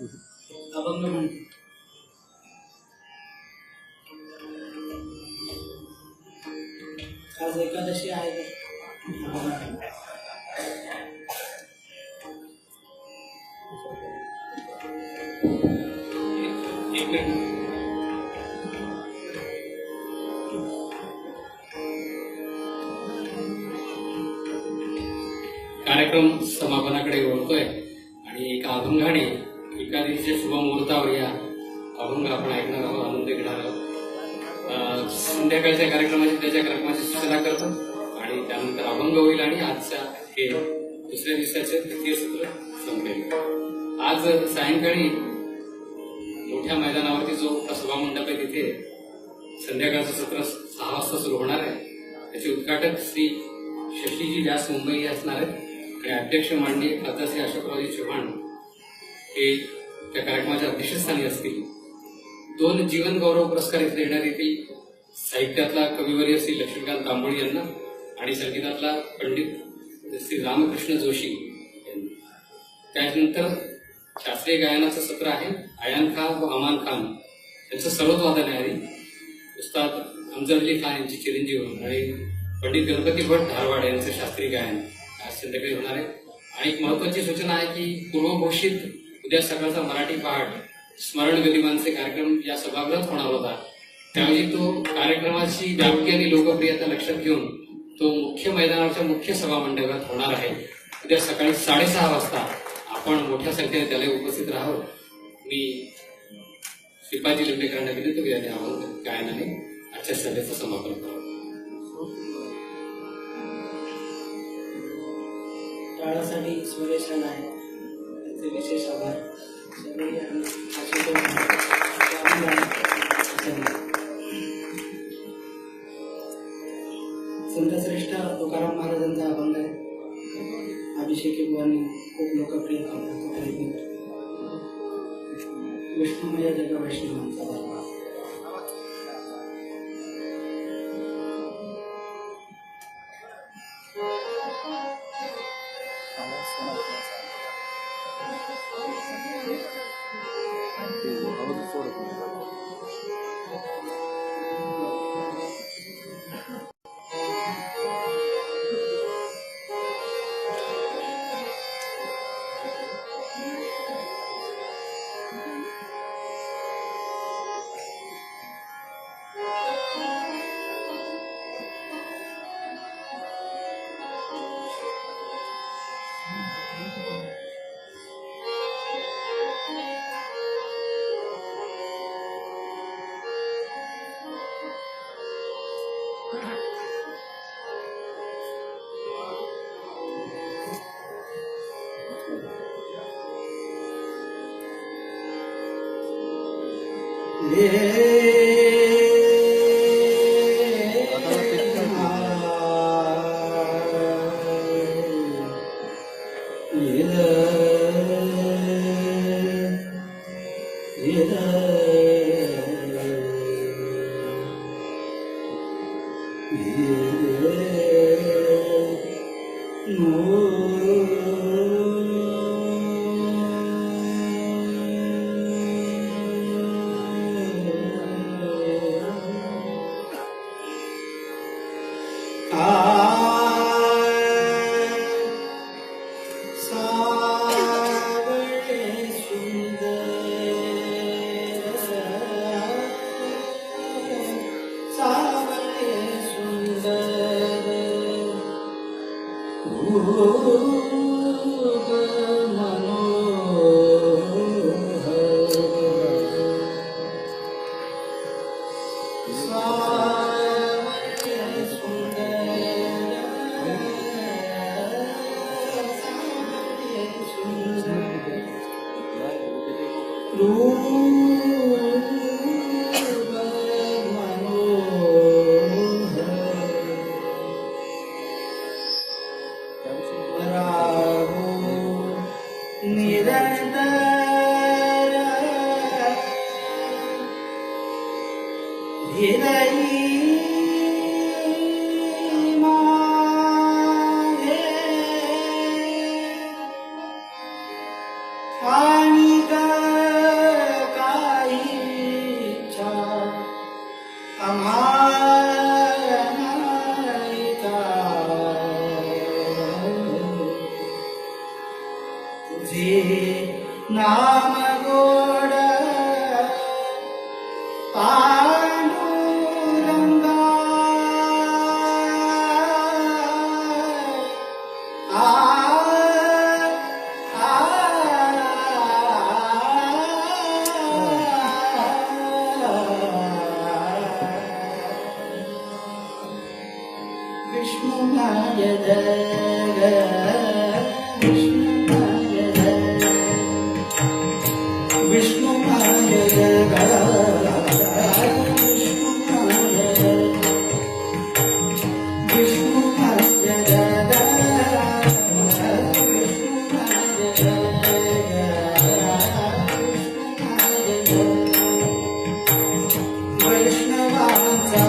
अभंग म्हणतो. आज एकादशी आहे. कार्यक्रम समापनाकडे वळतोय आणि एका अभंगाने एकादशीच्या शुभमुहूर्तावर या अभंग आपण ऐकणार आहोत, आनंद घेणार आहोत. संध्याकाळच्या कार्यक्रमाची सूचना करतो आणि त्यानंतर अभंग होईल आणि आजच्या हे दुसऱ्या दिवसाचे तृतीय सूत्र संपेल. आज सायंकाळी मोठ्या मैदानावरती जो सभा मंडप आहे तिथे संध्याकाळचं सत्र 6 वाजता सुरू होणार आहे. त्याचे उद्घाटक श्री शशीजी व्यास मुंबई असणार आहेत आणि अध्यक्ष माननीय खासदार श्री अशोकरावजी चव्हाण हे त्या कार्यक्रमाच्या अध्यक्षस्थानी असतील. 2 जीवन गौरव पुरस्कार इथे देण्यात येतील. साहित्यातला कविवर्य श्री लक्ष्मीकांत तांबोळी यांना आणि संगीतातला पंडित श्री रामकृष्ण जोशी यांना. त्यानंतर शास्त्रीय गायनाचं सत्र आहे. अयान खान व अमान खान यांचं सर्वच वादन आहे. उस्ताद अमजद अली खान यांची चिरंजीव आणि पंडित गणपती भट धारवाड यांचं शास्त्रीय गायन आज संध्याकाळी होणार आहे. आणि एक महत्वाची सूचना आहे की पूर्वघोषित उद्या सकाळचा मराठी पाठ स्मरण गदिमांचे कार्यक्रम या सभागृहात होणार होता. त्यावेळी तो कार्यक्रमाची व्याप्ती आणि लोकप्रियता लक्षात घेऊन तो मुख्य मैदानाच्या मुख्य सभा मंडपात होणार आहे. उद्या सकाळी 6:30 वाजता आपण मोठ्या संख्येने त्याला उपस्थित राहावं. मी श्रीपाजी लिंबेकरांना विनंती केली आणि गायनाने आजच्या सभेचं समापन करावं. टाळासाठी सुरेशाला आहे त्याचे विशेष आभार. संतश्रेष्ठ तुकाराम महाराजांचा अभंग आहे. अभिषेकी बुवांनी खूप लोकप्रिय करतात. विष्णुमय जग वैष्णवांचा दरबार. आणि नाम गोड पांडुरंगा विष्णुमाय जग विष्णुमाय जग विष्णुमाय जग विष्णुमाय जग वैष्णवांचा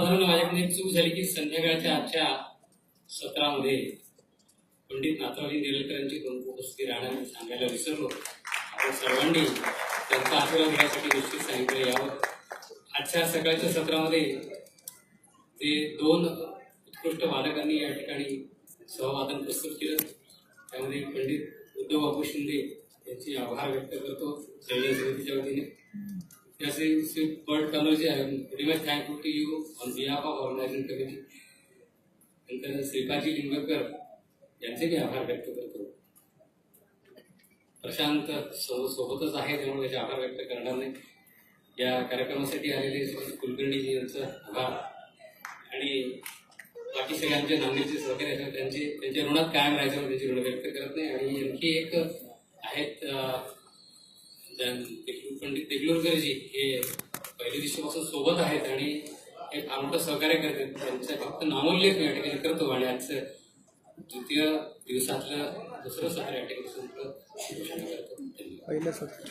म्हणून माझ्याकडे एक चूक झाली की संध्याकाळच्या आजच्या सत्रामध्ये पंडित नाथरावजी नेरळकरांची उपस्थिती राहणार सांगायला विसरलो. आपण सर्वांनी त्यांचा आशीर्वाद घेण्यासाठी निश्चित सांगितलं यावं. आजच्या सकाळच्या सत्रामध्ये ते 2 उत्कृष्ट वादकांनी या ठिकाणी सहवादन प्रस्तुत केलं. त्यामध्ये पंडित उद्धव बापू शिंदे यांचे आभार व्यक्त करतो संयोजन समितीच्या वतीने. श्री बर्ड कनोजी I am very much thankful to you on behalf of organizing committee. नंतर श्रीपादजी लिंगकर यांचे मी आभार व्यक्त करतो. प्रशांत सोबतच आहे त्यामुळे त्याचे आभार व्यक्त करणार नाही. या कार्यक्रमासाठी आलेले श्री कुलकर्णीजी यांचा आभार आणि बाकी सगळ्यांचे नांदेडचे सहकारी असतात त्यांच्या ऋणात कायम राहायचं त्याची ऋण व्यक्त करत नाही. आणि आणखी एक आहेत पंडित देगलूरकरजी हे पहिल्या दिवशीपासून सोबत आहेत आणि एक फार मोठं सहकार्य करतात. त्यांचा फक्त नामोल्लेख मी या ठिकाणी करतो आणि आजचं द्वितीय दिवसातलं दुसरं सत्र या ठिकाणी घोषणा करतो. पहिलं सत्र